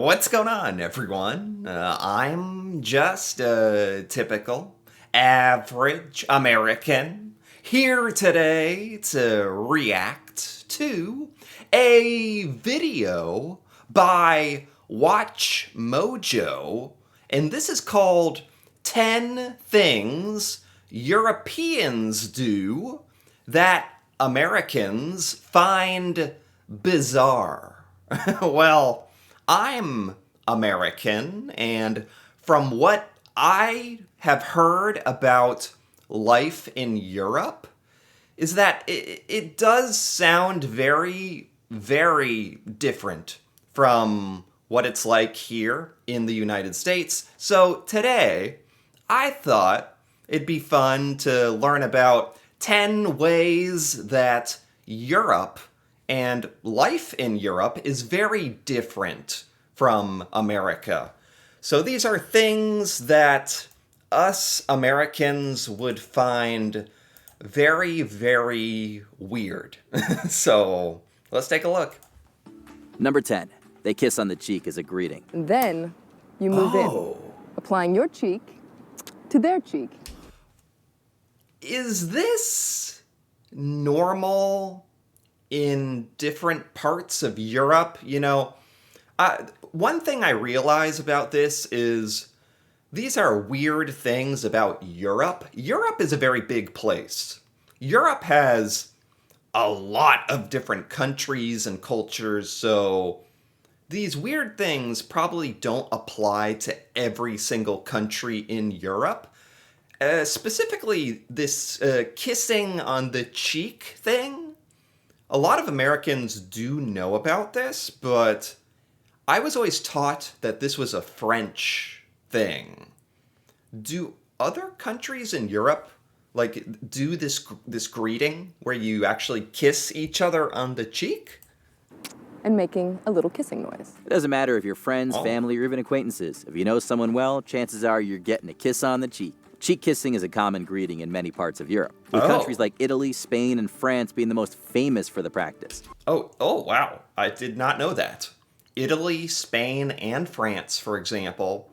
What's going on, everyone? I'm just a typical, average American here today to react to a video by Watch Mojo, and this is called 10 Things Europeans Do That Americans Find Bizarre. Well, I'm American, and from what I have heard about life in Europe, is that it does sound very, very different from what it's like here in the United States. So today, I thought it'd be fun to learn about 10 ways that Europe and life in Europe is very different from America. So these are things that us Americans would find very, very weird. So let's take a look. Number 10, they kiss on the cheek as a greeting. Then you move in, applying your cheek to their cheek. Is this normal in different parts of Europe? One thing I realize about this is these are weird things about Europe. Europe is a very big place. Europe has a lot of different countries and cultures, so these weird things probably don't apply to every single country in Europe. Specifically, this kissing on the cheek thing. A lot of Americans do know about this, but I was always taught that this was a French thing. Do other countries in Europe do this greeting where you actually kiss each other on the cheek? And making a little kissing noise. It doesn't matter if you're friends, family, or even acquaintances. If you know someone well, chances are you're getting a kiss on the cheek. Cheek kissing is a common greeting in many parts of Europe, with countries like Italy, Spain, and France being the most famous for the practice. Oh, wow. I did not know that. Italy, Spain, and France, for example.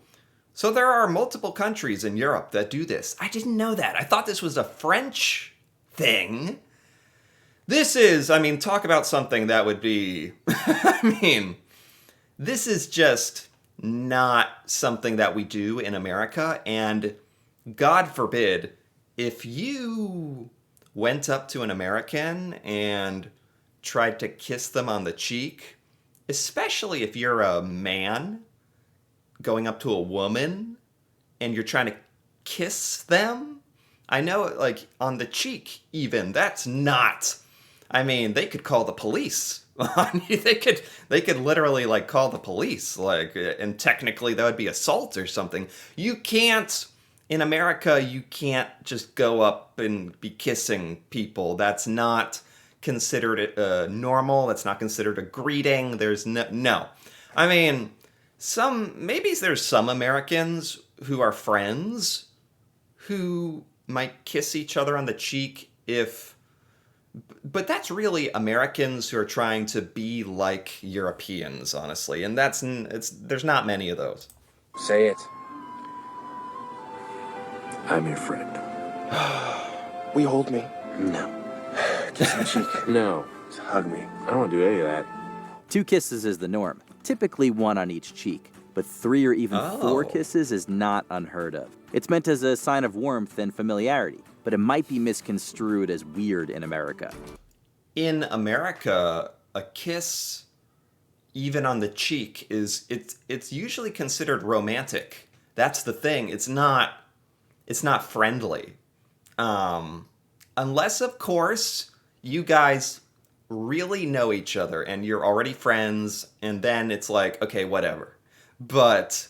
So there are multiple countries in Europe that do this. I didn't know that. I thought this was a French thing. This is, talk about something that would be, this is just not something that we do in America, and God forbid, if you went up to an American and tried to kiss them on the cheek, especially if you're a man going up to a woman and you're trying to kiss them, I know, on the cheek even, that's not, they could call the police. they could literally, call the police, and technically that would be assault or something. In America, you can't just go up and be kissing people. That's not considered normal. That's not considered a greeting. There's no. Maybe there's some Americans who are friends who might kiss each other on the cheek but that's really Americans who are trying to be like Europeans, honestly. And there's not many of those. Say it. I'm your friend. Will you hold me? No. Kiss my cheek. No. Just hug me. I don't want to do any of that. 2 kisses is the norm, typically 1 on each cheek. But 3 or even 4 kisses is not unheard of. It's meant as a sign of warmth and familiarity, but it might be misconstrued as weird in America. In America, a kiss, even on the cheek, it's usually considered romantic. That's the thing. It's not friendly. Unless, of course, you guys really know each other and you're already friends, and then it's like, okay, whatever. But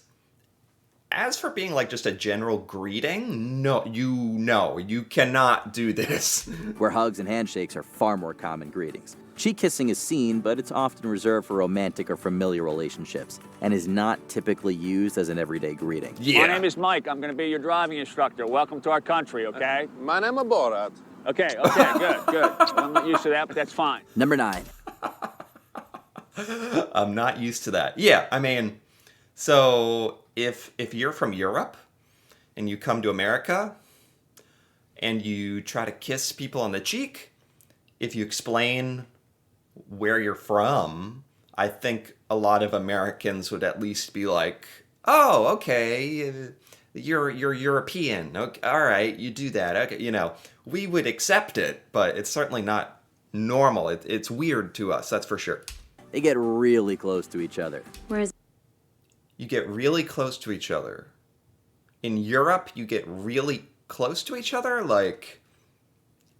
as for being just a general greeting, no, you cannot do this. Where hugs and handshakes are far more common greetings. Cheek kissing is seen, but it's often reserved for romantic or familiar relationships, and is not typically used as an everyday greeting. Yeah. My name is Mike. I'm going to be your driving instructor. Welcome to our country, okay? My name is Borat. Okay, good. Well, I'm not used to that, but that's fine. Number 9. I'm not used to that. Yeah, So if you're from Europe and you come to America and you try to kiss people on the cheek, if you explain where you're from, I think a lot of Americans would at least be like, "Oh, okay, you're European. Okay, all right, you do that. Okay, we would accept it, but it's certainly not normal. It's weird to us, that's for sure." They get really close to each other. Whereas You get really close to each other. In Europe, you get really close to each other, like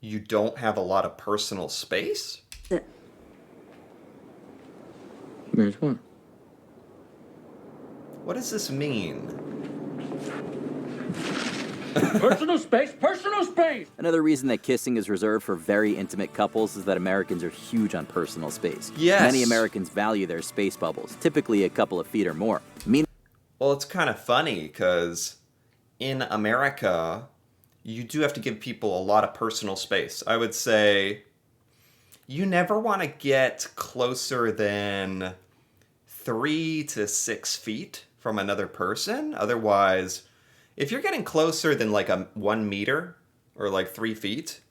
you don't have a lot of personal space. Where's what? What does this mean? Personal space, personal space! Another reason that kissing is reserved for very intimate couples is that Americans are huge on personal space. Yes. Many Americans value their space bubbles, typically a couple of feet or more. Well, it's kind of funny because in America, you do have to give people a lot of personal space. I would say you never want to get closer than 3 to 6 feet from another person. Otherwise, if you're getting closer than like 1 meter or like 3 feet,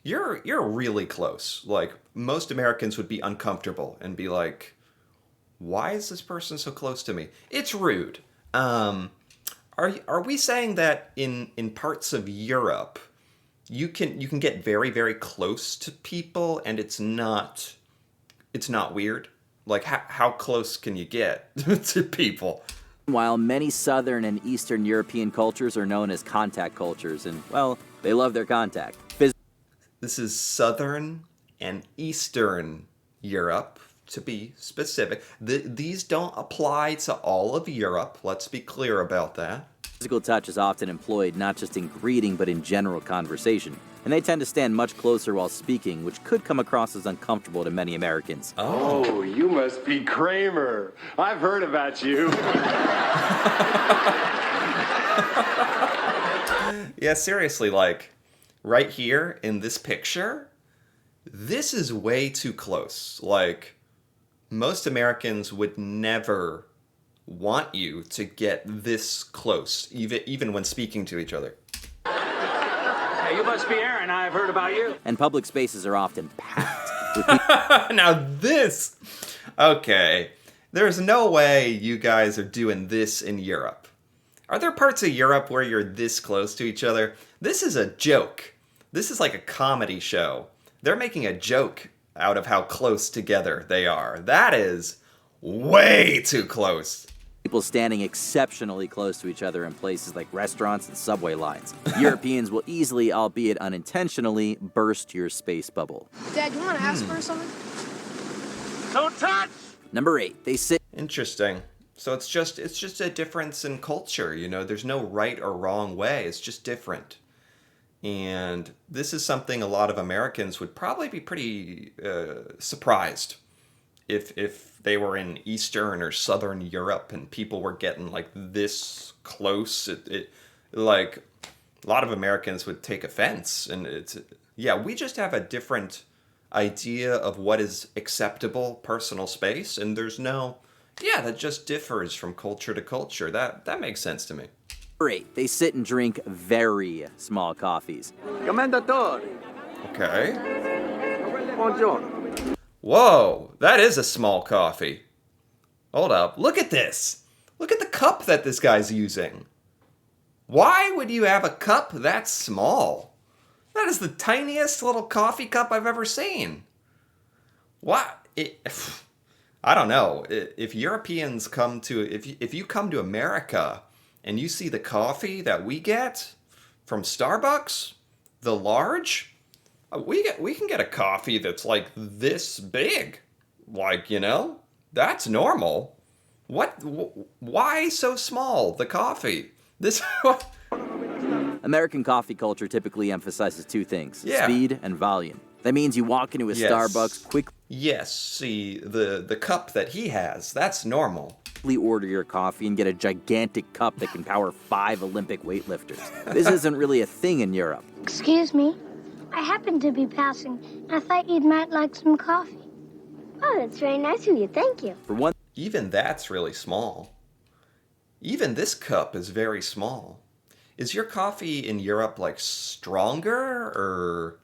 you're really close. Like most Americans would be uncomfortable and be like, "Why is this person so close to me?" It's rude. Are we saying that in parts of Europe you can get very, very close to people and it's not weird? Like how close can you get to people? While many Southern and Eastern European cultures are known as contact cultures, and, well, they love their contact. This is Southern and Eastern Europe, to be specific. These don't apply to all of Europe. Let's be clear about that. Physical touch is often employed not just in greeting but in general conversation, and they tend to stand much closer while speaking, which could come across as uncomfortable to many Americans. Oh, you must be Kramer. I've heard about you. Yeah, seriously, like right here in this picture, this is way too close. Like most Americans would never want you to get this close, even when speaking to each other. Hey, you must be Aaron. I've heard about you. And public spaces are often packed with people Now this, okay, there's no way you guys are doing this in Europe. Are there parts of Europe where you're this close to each other? This is a joke. This is like a comedy show. They're making a joke out of how close together they are. That is way too close. standing exceptionally close to each other in places like restaurants and subway lines. Europeans will easily, albeit unintentionally, burst your space bubble. Dad, you want to ask her something? Don't touch! Number 8, they sit Interesting. So it's just a difference in culture, there's no right or wrong way. It's just different. And this is something a lot of Americans would probably be pretty surprised if they were in Eastern or Southern Europe and people were getting like this close. Like a lot of Americans would take offense, and we just have a different idea of what is acceptable personal space, and that just differs from culture to culture. That makes sense to me. Number 8, they sit and drink very small coffees. Commendatore. Okay. Buongiorno. Whoa, that is a small coffee. Hold up. Look at this. Look at the cup that this guy's using. Why would you have a cup that small? That is the tiniest little coffee cup I've ever seen. What? I don't know. If Europeans come to, if you come to America and you see the coffee that we get from Starbucks, the large, we can get a coffee that's like this big. Like, that's normal. Why so small, the coffee? American coffee culture typically emphasizes 2 things, Yeah. speed and volume. That means you walk into a Yes. Starbucks, quickly Yes, see, the cup that he has, that's normal. order your coffee and get a gigantic cup that can power 5 Olympic weightlifters. This isn't really a thing in Europe. Excuse me. I happened to be passing. I thought you might like some coffee. Oh, that's very nice of you. Thank you. For one Even that's really small. Even this cup is very small. Is your coffee in Europe like stronger or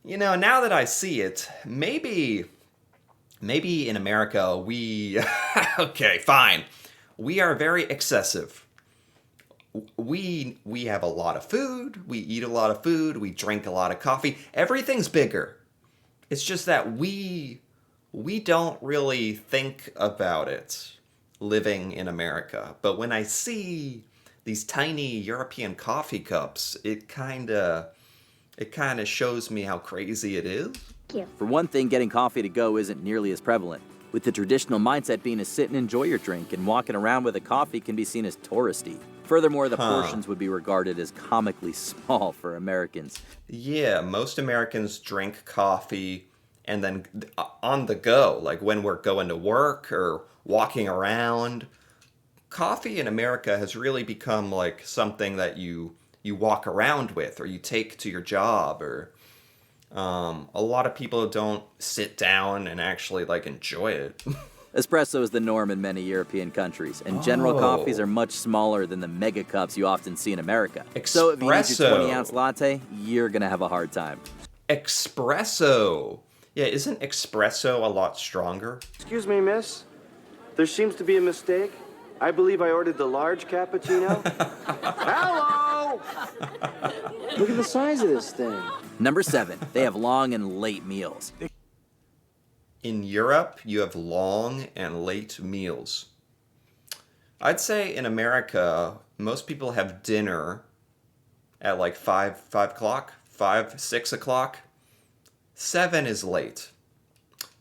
now that I see it, maybe in America we okay, fine. We are very excessive. We have a lot of food, we eat a lot of food, we drink a lot of coffee. Everything's bigger. It's just that we don't really think about it living in America. But when I see these tiny European coffee cups, it kind of shows me how crazy it is. For one thing, getting coffee to go isn't nearly as prevalent, with the traditional mindset being to sit and enjoy your drink, and walking around with a coffee can be seen as touristy. Furthermore, the portions would be regarded as comically small for Americans. Yeah, most Americans drink coffee and then on the go, like when we're going to work or walking around. Coffee in America has really become like something that you walk around with or you take to your job, or a lot of people don't sit down and actually like enjoy it. Espresso is the norm in many European countries, and general coffees are much smaller than the mega cups you often see in America. So if you need your 20-ounce latte, you're going to have a hard time. Espresso. Yeah, isn't espresso a lot stronger? Excuse me, miss. There seems to be a mistake. I believe I ordered the large cappuccino. Hello! Look at the size of this thing. Number 7, they have long and late meals. In Europe, you have long and late meals. I'd say in America, most people have dinner at like 5 o'clock, 6 o'clock. 7 is late.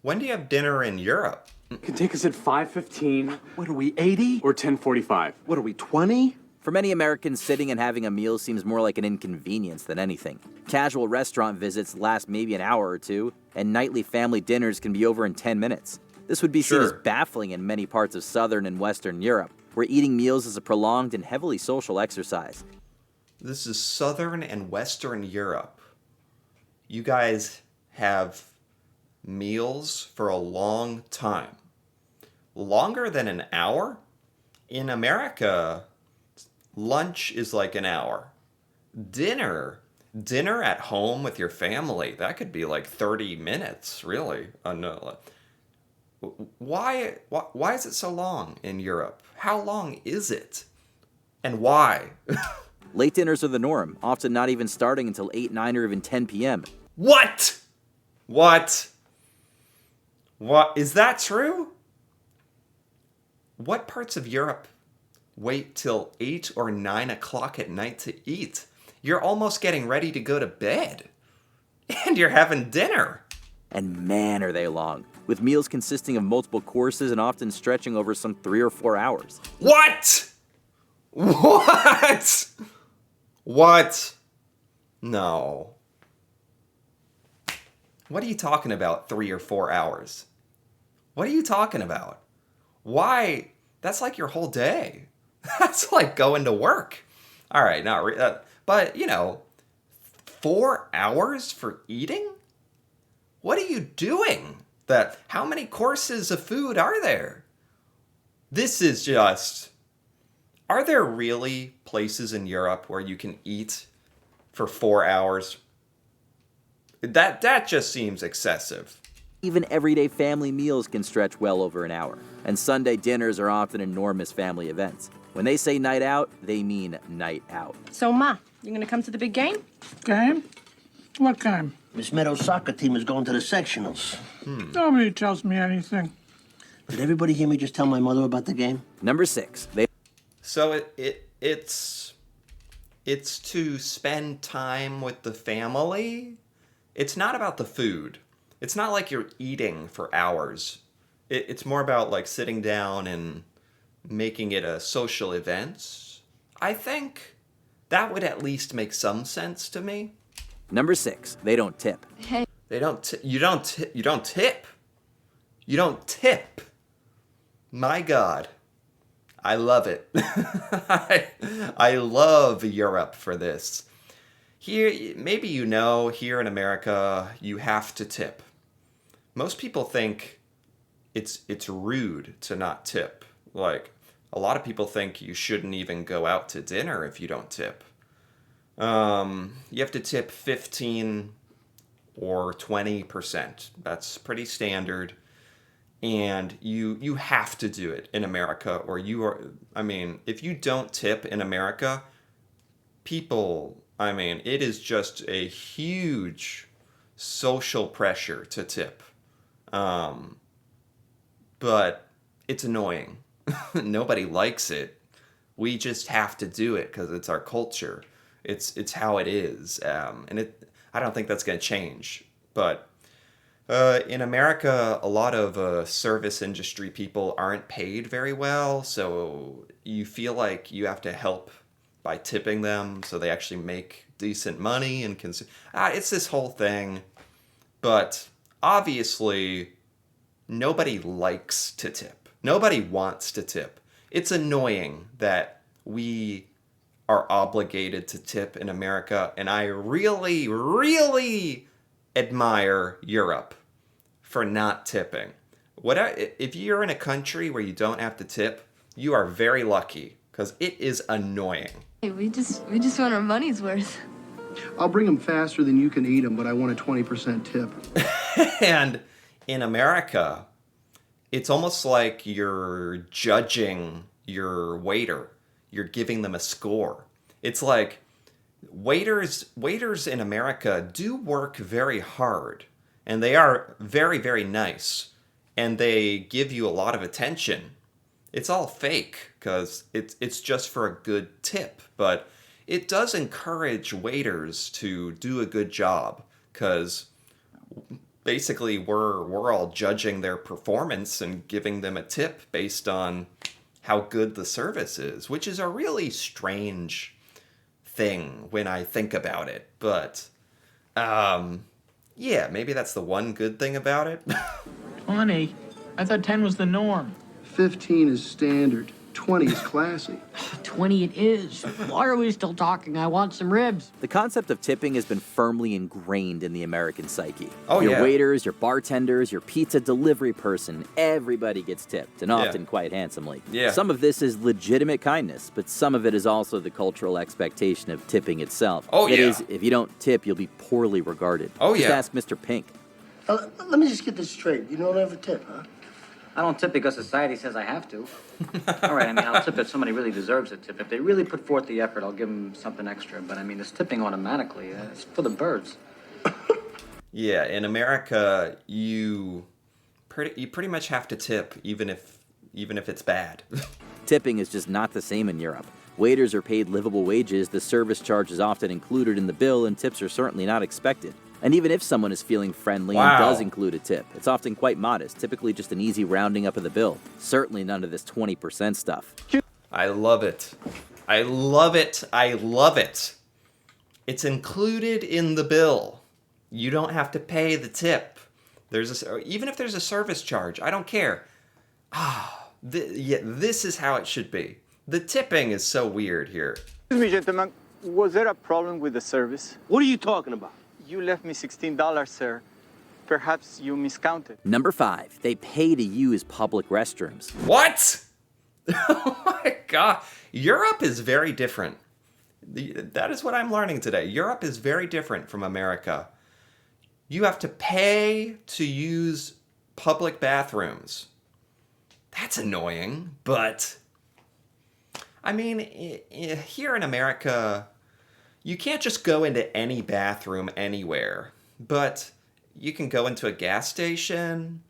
When do you have dinner in Europe? You can take us at 5:15. What are we, 80? Or 10:45? What are we, 20? For many Americans, sitting and having a meal seems more like an inconvenience than anything. Casual restaurant visits last maybe an hour or two, and nightly family dinners can be over in 10 minutes. This would be seen as baffling in many parts of Southern and Western Europe, where eating meals is a prolonged and heavily social exercise. This is Southern and Western Europe. You guys have meals for a long time. Longer than an hour? In America, lunch is like an hour. Dinner at home with your family, that could be like 30 minutes, really. Why is it so long in Europe? How long is it? And why? Late dinners are the norm, often not even starting until 8, 9, or even 10 p.m. What? What? Is that true? What parts of Europe wait till 8 or 9 o'clock at night to eat? You're almost getting ready to go to bed. And you're having dinner. And man, are they long, with meals consisting of multiple courses and often stretching over some 3 or 4 hours. What? What? What? No. What are you talking about, 3 or 4 hours? What are you talking about? Why? That's like your whole day. That's like going to work. All right, but 4 hours for eating? What are you doing? How many courses of food are there? This is just... Are there really places in Europe where you can eat for 4 hours? That just seems excessive. Even everyday family meals can stretch well over an hour, and Sunday dinners are often enormous family events. When they say night out, they mean night out. So, Ma, you gonna come to the big game? Game? What game? Miss Meadows' soccer team is going to the sectionals. Nobody tells me anything. Did everybody hear me just tell my mother about the game? Number 6. So it's to spend time with the family. It's not about the food. It's not like you're eating for hours. It's more about like sitting down and making it a social event. I think that would at least make some sense to me. Number 6. They don't tip. Hey. You don't tip. You don't tip. My God. I love it. I love Europe for this. Here, maybe here in America, you have to tip. Most people think it's rude to not tip. Like, a lot of people think you shouldn't even go out to dinner if you don't tip. You have to tip 15 or 20%. That's pretty standard. And you have to do it in America, or if you don't tip in America, it is just a huge social pressure to tip. But it's annoying. Nobody likes it. We just have to do it because it's our culture. It's how it is. I don't think that's going to change. But in America, a lot of service industry people aren't paid very well, so you feel like you have to help by tipping them so they actually make decent money and it's this whole thing. But obviously, nobody likes to tip. Nobody wants to tip. It's annoying that we are obligated to tip in America, and I really, really admire Europe for not tipping. If you're in a country where you don't have to tip, you are very lucky, because it is annoying. Hey, we just want our money's worth. I'll bring them faster than you can eat them, but I want a 20% tip. And in America, it's almost like you're judging your waiter. You're giving them a score. It's like waiters in America do work very hard, and they are very, very nice, and they give you a lot of attention. It's all fake because it's just for a good tip, but it does encourage waiters to do a good job because basically we're all judging their performance and giving them a tip based on how good the service is, which is a really strange thing when I think about it. But yeah, maybe that's the one good thing about it. 20? I thought 10 was the norm. 15 is standard. 20 is classy. 20 it is. Why are we still talking? I want some ribs. The concept of tipping has been firmly ingrained in the American psyche. Oh, your yeah. waiters, your bartenders, your pizza delivery person, everybody gets tipped, and often quite handsomely. Yeah. Some of this is legitimate kindness, but some of it is also the cultural expectation of tipping itself. Oh, That yeah. is, if you don't tip, you'll be poorly regarded. Oh, Just yeah. ask Mr. Pink. Let me just get this straight. You don't ever tip, huh? I don't tip because society says I have to. All right, I'll tip if somebody really deserves a tip. If they really put forth the effort, I'll give them something extra. But this tipping automatically, it's for the birds. Yeah, in America, you pretty much have to tip even if it's bad. Tipping is just not the same in Europe. Waiters are paid livable wages, the service charge is often included in the bill, and tips are certainly not expected. And even if someone is feeling friendly and does include a tip, it's often quite modest, typically just an easy rounding up of the bill. Certainly none of this 20% stuff. I love it. I love it. I love it. It's included in the bill. You don't have to pay the tip. Even if there's a service charge, I don't care. This is how it should be. The tipping is so weird here. Excuse me, gentlemen. Was there a problem with the service? What are you talking about? You left me $16, sir. Perhaps you miscounted. Number 5, they pay to use public restrooms. What? Oh my God. Europe is very different. That is what I'm learning today. Europe is very different from America. You have to pay to use public bathrooms. That's annoying, but here in America, you can't just go into any bathroom anywhere, but you can go into a gas station.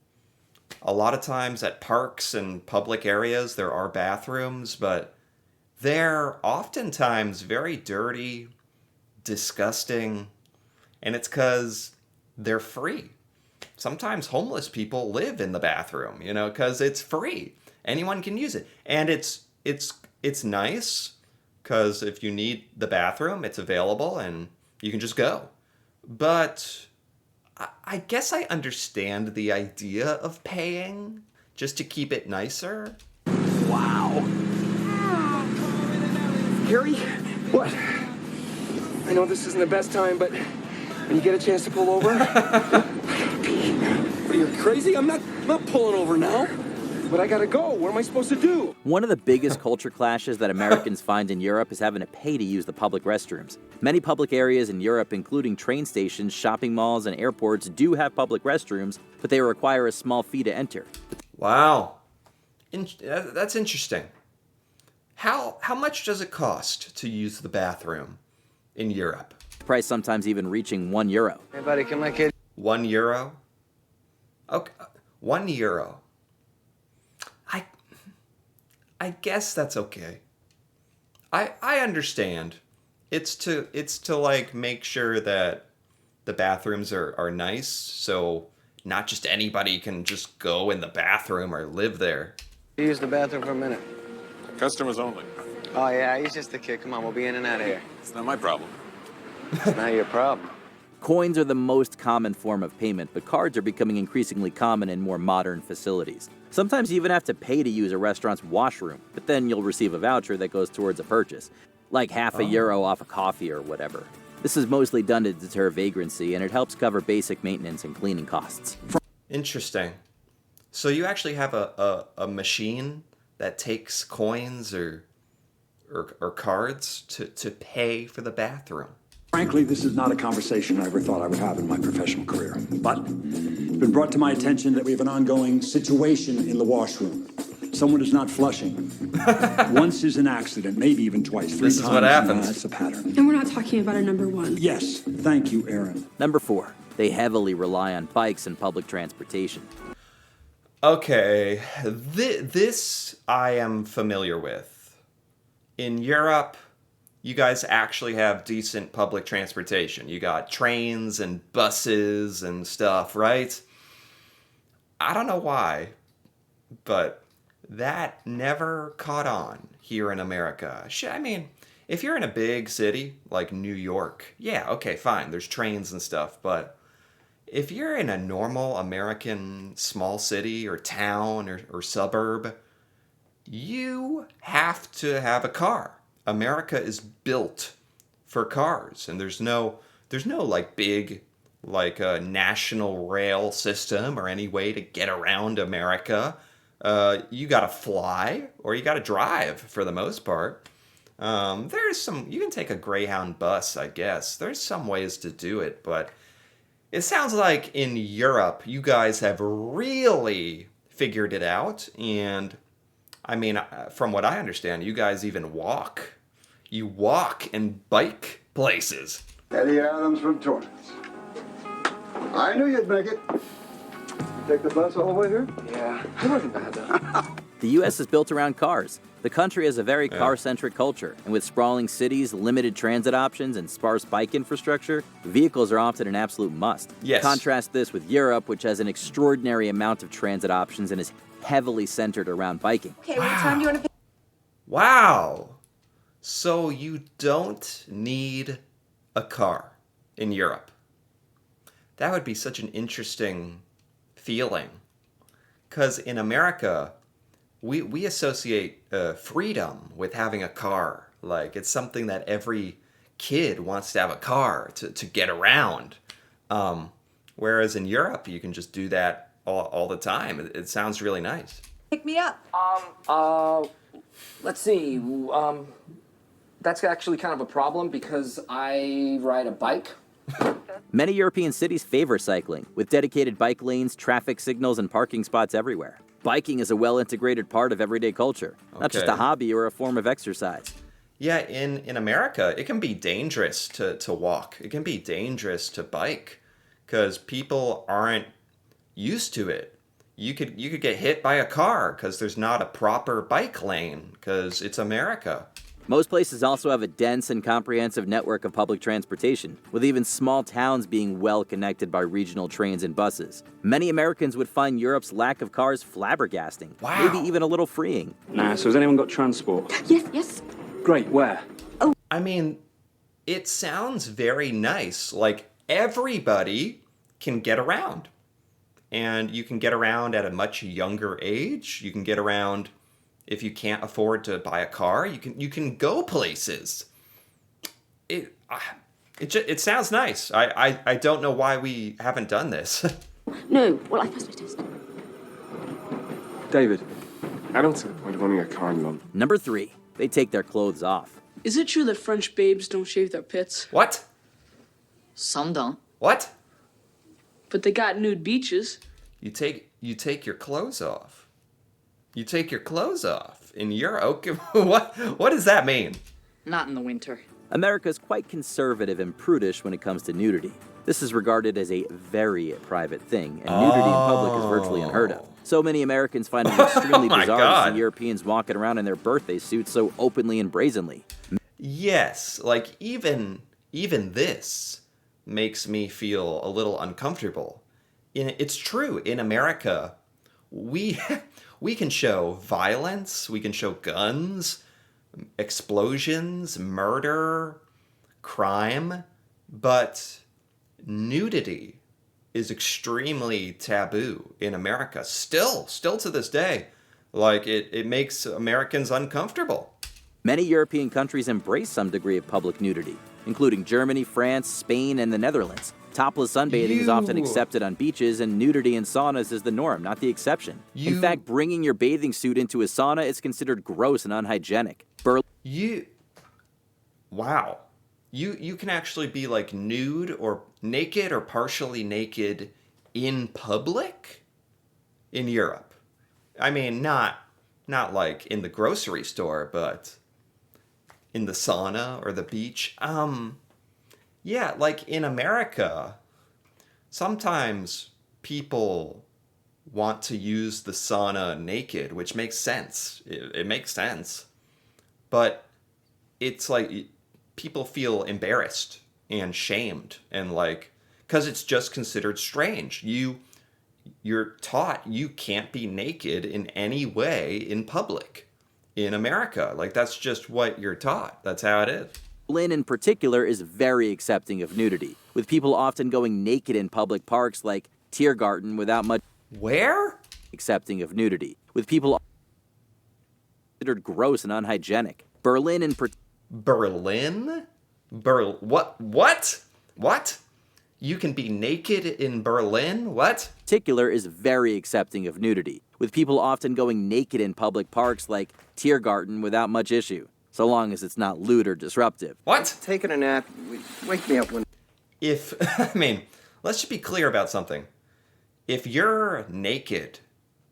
A lot of times at parks and public areas, there are bathrooms, but they're oftentimes very dirty, disgusting, and it's because they're free. Sometimes homeless people live in the bathroom, because it's free. Anyone can use it. And it's nice, because if you need the bathroom, it's available and you can just go. But I guess I understand the idea of paying just to keep it nicer. Wow. Gary? What? I know this isn't the best time, but when you get a chance to pull over... Are you crazy? I'm not pulling over now. But I gotta go. What am I supposed to do? One of the biggest culture clashes that Americans find in Europe is having to pay to use the public restrooms. Many public areas in Europe, including train stations, shopping malls, and airports, do have public restrooms, but they require a small fee to enter. Wow. That's interesting. How much does it cost to use the bathroom in Europe? Price sometimes even reaching €1. Hey, buddy, can my kid... €1? Okay, €1. I guess that's okay. I understand. It's to like make sure that the bathrooms are nice, so not just anybody can just go in the bathroom or live there. Use the bathroom for a minute. Customers only. Oh, yeah, he's just a kid. Come on, we'll be in and out of here. It's not my problem. It's not your problem. Coins are the most common form of payment, but cards are becoming increasingly common in more modern facilities. Sometimes you even have to pay to use a restaurant's washroom, but then you'll receive a voucher that goes towards a purchase, like half €1 off a coffee or whatever. This is mostly done to deter vagrancy, and it helps cover basic maintenance and cleaning costs. Interesting. So you actually have a machine that takes coins or cards to pay for the bathroom. Frankly, this is not a conversation I ever thought I would have in my professional career. But it's been brought to my attention that we have an ongoing situation in the washroom. Someone is not flushing. Once is an accident, maybe even twice. 3 This is times, what happens. That's a pattern. And we're not talking about a number one. Yes, thank you, Aaron. Number 4, they heavily rely on bikes and public transportation. Okay, this I am familiar with. In Europe, you guys actually have decent public transportation. You got trains and buses and stuff, right? I don't know why, but that never caught on here in America. I mean, if you're in a big city like New York, yeah, okay, fine, there's trains and stuff, but if you're in a normal American small city or town or suburb, you have to have a car. America is built for cars, and there's no like big like a national rail system or any way to get around America. You gotta fly or you gotta drive for the most part. You can take a Greyhound bus, I guess. There's some ways to do it, but it sounds like in Europe you guys have really figured it out, and I mean, from what I understand, you guys even walk. You walk and bike places. Eddie Adams from Torrance. I knew you'd make it. Take the bus all the way here? Yeah, it wasn't bad, though. The U.S. is built around cars. The country has a very car-centric culture, and with sprawling cities, limited transit options, and sparse bike infrastructure, vehicles are often an absolute must. Yes. Contrast this with Europe, which has an extraordinary amount of transit options and is heavily centered around biking. Okay, what time do you want to pick? Wow. So you don't need a car in Europe. That would be such an interesting feeling. Because in America, we associate freedom with having a car. Like, it's something that every kid wants to have a car to get around. Whereas in Europe, you can just do that all the time. It sounds really nice. Pick me up. Let's see. That's actually kind of a problem because I ride a bike. Many European cities favor cycling, with dedicated bike lanes, traffic signals, and parking spots everywhere. Biking is a well-integrated part of everyday culture, not just a hobby or a form of exercise. Yeah, in America, it can be dangerous to walk. It can be dangerous to bike because people aren't used to it. You could get hit by a car because there's not a proper bike lane because it's America. Most places also have a dense and comprehensive network of public transportation, with even small towns being well connected by regional trains and buses. Many Americans would find Europe's lack of cars flabbergasting, maybe even a little freeing. Nah, so has anyone got transport? Yes. Great, where? I mean, it sounds very nice. Like, everybody can get around. And you can get around at a much younger age. You can get around if you can't afford to buy a car. You can go places. It sounds nice. I don't know why we haven't done this. No, well, I passed my test. David, I don't see the point of owning a condom. Number 3, they take their clothes off. Is it true that French babes don't shave their pits? What? Some don't. What? But they got nude beaches. You take your clothes off. You take your clothes off in Europe. What does that mean? Not in the winter. America is quite conservative and prudish when it comes to nudity. This is regarded as a very private thing, and nudity in public is virtually unheard of. So many Americans find it extremely bizarre to see Europeans walking around in their birthday suits so openly and brazenly. Yes, like even this makes me feel a little uncomfortable. It's true, in America, we can show violence, we can show guns, explosions, murder, crime, but nudity is extremely taboo in America. Still to this day. Like, it makes Americans uncomfortable. Many European countries embrace some degree of public nudity, including Germany, France, Spain, and the Netherlands. Topless sunbathing is often accepted on beaches, and nudity in saunas is the norm, not the exception. In fact, bringing your bathing suit into a sauna is considered gross and unhygienic. Wow. You can actually be like nude or naked or partially naked in public in Europe. I mean, not like in the grocery store, but in the sauna or the beach. Yeah, like in America, sometimes people want to use the sauna naked, which makes sense. It makes sense. But it's like people feel embarrassed and shamed and like, because it's just considered strange. You're taught you can't be naked in any way in public in America. Like, that's just what you're taught. That's how it is. Berlin in particular is very accepting of nudity, with people often going naked in public parks like Tiergarten without much... Where? Accepting of nudity, with people considered gross and unhygienic. Berlin in Berlin? What? You can be naked in Berlin? What? Particular is very accepting of nudity, with people often going naked in public parks like Tiergarten without much issue, so long as it's not lewd or disruptive. What? Taking a nap. Wake me up when... Let's just be clear about something. If you're naked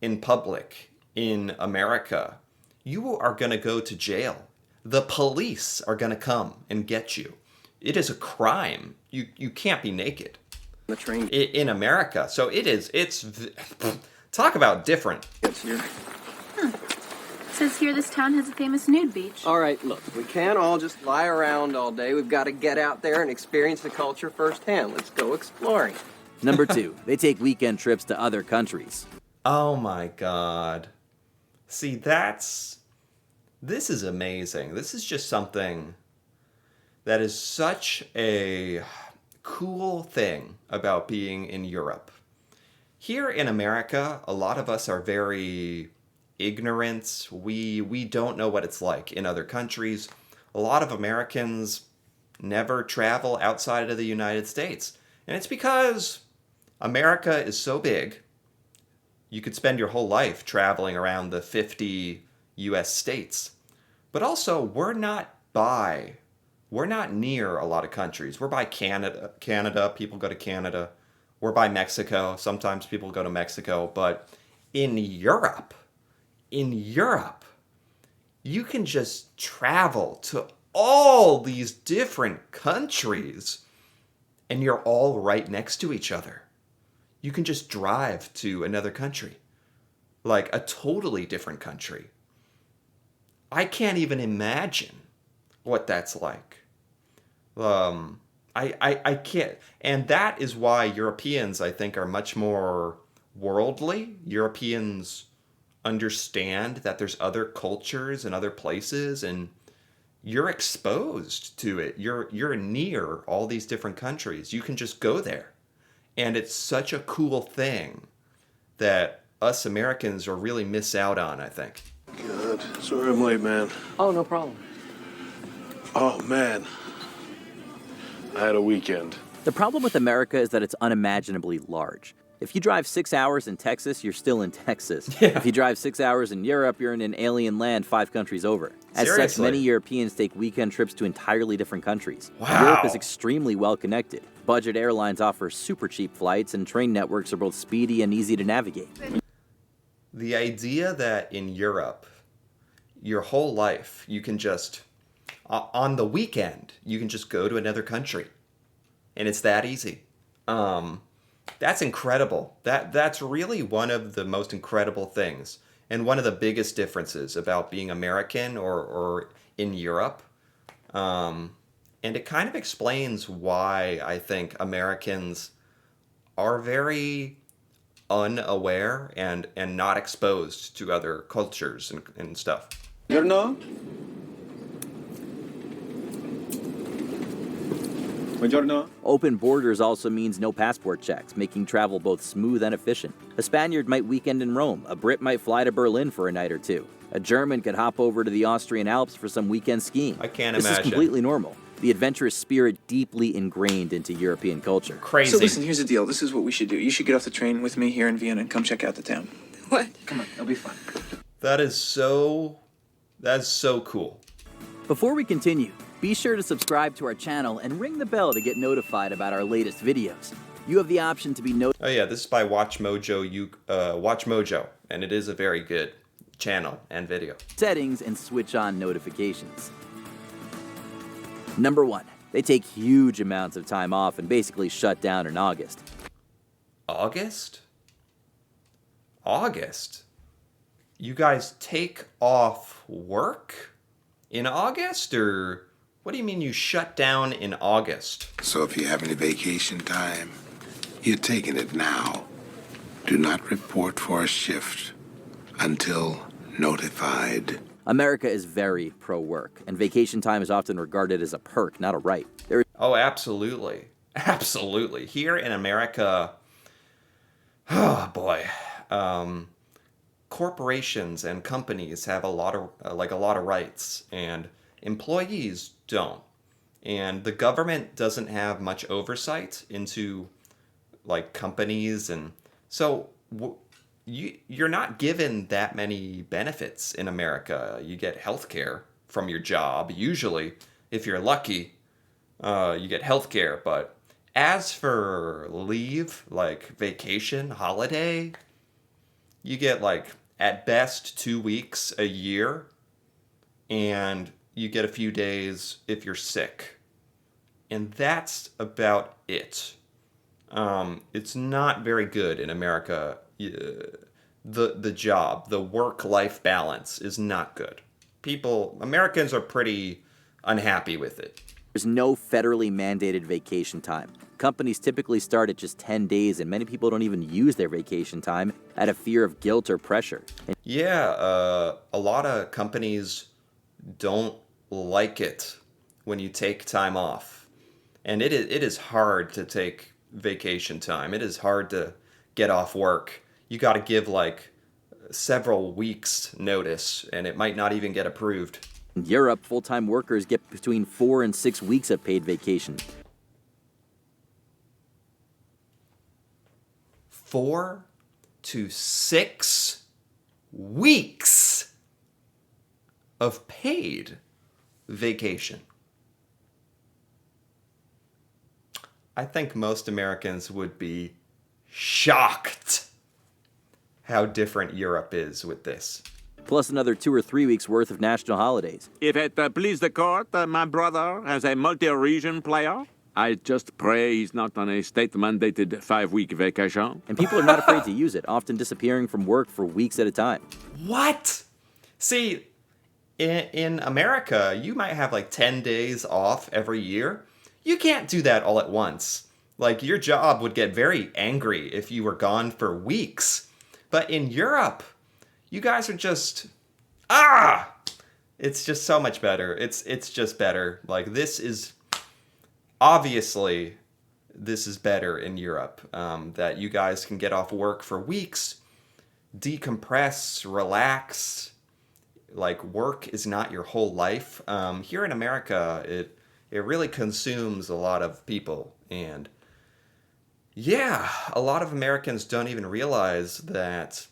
in public in America, you are going to go to jail. The police are going to come and get you. It is a crime. You can't be naked. The train in America. So it's talk about different. gets here. Says here this town has a famous nude beach. All right, look, we can't all just lie around all day. We've got to get out there and experience the culture firsthand. Let's go exploring. Number 2, they take weekend trips to other countries. Oh my God. See, this is amazing. This is just something that is such a cool thing about being in Europe. Here in America, a lot of us are very ignorant. We don't know what it's like in other countries. A lot of Americans never travel outside of the United States. And it's because America is so big, you could spend your whole life traveling around the 50 US states. But also, we're not near a lot of countries. We're by Canada, people go to Canada. We're by Mexico, sometimes people go to Mexico. But in Europe, you can just travel to all these different countries, and you're all right next to each other. You can just drive to another country, like a totally different country. I can't even imagine what that's like. I can't. And that is why Europeans, I think, are much more worldly. Europeans understand that there's other cultures and other places, and you're exposed to it. You're near all these different countries. You can just go there. And it's such a cool thing that us Americans are really miss out on, I think. God, sorry I'm late, man. Oh, no problem. Oh, man. I had a weekend. The problem with America is that it's unimaginably large. If you drive 6 hours in Texas, you're still in Texas. If you drive 6 hours in Europe, you're in an alien land 5 countries over. As such, Seriously? many Europeans take weekend trips to entirely different countries. Wow. Europe is extremely well connected. Budget airlines offer super cheap flights, and train networks are both speedy and easy to navigate. The idea that in Europe, your whole life, you can just, on the weekend, you can just go to another country. And it's that easy. That's incredible. That's really one of the most incredible things. And one of the biggest differences about being American or in Europe. And it kind of explains why I think Americans are very unaware and not exposed to other cultures and stuff. Buongiorno. Buongiorno. Open borders also means no passport checks, making travel both smooth and efficient. A Spaniard might weekend in Rome. A Brit might fly to Berlin for a night or two. A German could hop over to the Austrian Alps for some weekend skiing. I can't This imagine. is completely normal. The adventurous spirit deeply ingrained into European culture. Crazy. So listen, here's the deal. This is what we should do. You should get off the train with me here in Vienna and come check out the town. What? Come on, it'll be fun. That's so cool. Before we continue, be sure to subscribe to our channel and ring the bell to get notified about our latest videos. You have the option to be notified. Oh yeah, this is by Watch Mojo, and it is a very good channel and video. Settings and switch on notifications. Number 1. They take huge amounts of time off and basically shut down in August. August? You guys take off work in August? Or what do you mean you shut down in August? So if you have any vacation time, you're taking it now. Do not report for a shift until notified. America is very pro-work, and vacation time is often regarded as a perk, not a right. Oh, absolutely. Absolutely. Here in America, oh boy, corporations and companies have a lot of rights, and employees don't. And the government doesn't have much oversight into like companies, and so you're not given that many benefits in America. You get health care from your job. Usually, if you're lucky, you get health care. But as for leave, like vacation, holiday, you get like at best 2 weeks a year. And you get a few days if you're sick. And that's about it. It's not very good in America. The job, the work-life balance is not good. Americans are pretty unhappy with it. There's no federally mandated vacation time. Companies typically start at just 10 days, and many people don't even use their vacation time out of fear of guilt or pressure. Yeah, a lot of companies don't like it when you take time off. And it is hard to take vacation time. It is hard to get off work. You got to give like several weeks notice, and it might not even get approved. In Europe, full-time workers get between 4 and 6 weeks of paid vacation. 4 to 6 weeks of paid vacation. I think most Americans would be shocked how different Europe is with this. Plus another 2 or 3 weeks worth of national holidays. If it please the court, my brother has a multi-region player. I just pray he's not on a state-mandated 5-week vacation. And people are not afraid to use it, often disappearing from work for weeks at a time. What? See, in America, you might have like 10 days off every year. You can't do that all at once. Like, your job would get very angry if you were gone for weeks. But in Europe, you guys are just, it's just so much better. It's just better. Like, obviously, this is better in Europe. That you guys can get off work for weeks, decompress, relax. Like, work is not your whole life. Here in America, it really consumes a lot of people, and Yeah, a lot of Americans don't even realize that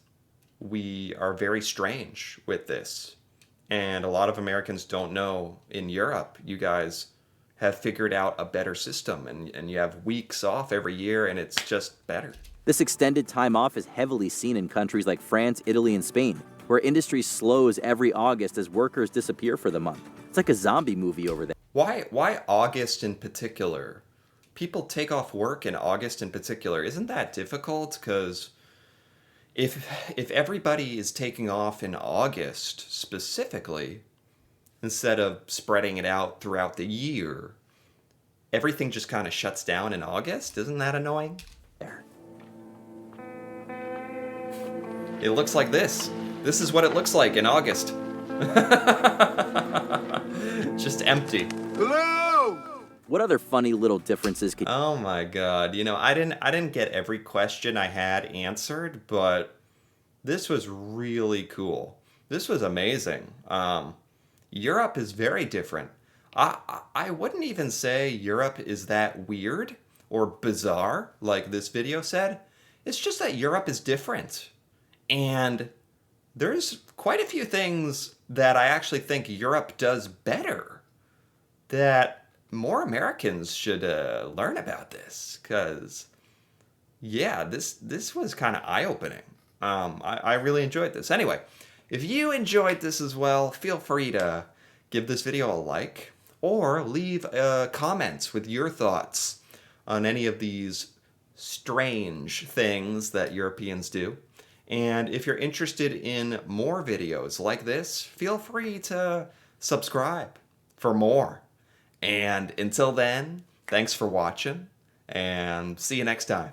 we are very strange with this. And a lot of Americans don't know in Europe, you guys have figured out a better system and you have weeks off every year and it's just better. This extended time off is heavily seen in countries like France, Italy, and Spain, where industry slows every August as workers disappear for the month. It's like a zombie movie over there. Why August in particular? People take off work in August in particular. Isn't that difficult? Because if everybody is taking off in August specifically, instead of spreading it out throughout the year, everything just kind of shuts down in August. Isn't that annoying? There. It looks like this. This is what it looks like in August. Just empty. Hello! What other funny little differences could... Oh my god. You know, I didn't get every question I had answered, but this was really cool. This was amazing. Europe is very different. I wouldn't even say Europe is that weird or bizarre like this video said. It's just that Europe is different. And there's quite a few things that I actually think Europe does better that more Americans should learn about this, because yeah, this was kind of eye-opening. I really enjoyed this. Anyway, if you enjoyed this as well, feel free to give this video a like or leave comments with your thoughts on any of these strange things that Europeans do. And if you're interested in more videos like this, feel free to subscribe for more. And until then, thanks for watching, and see you next time.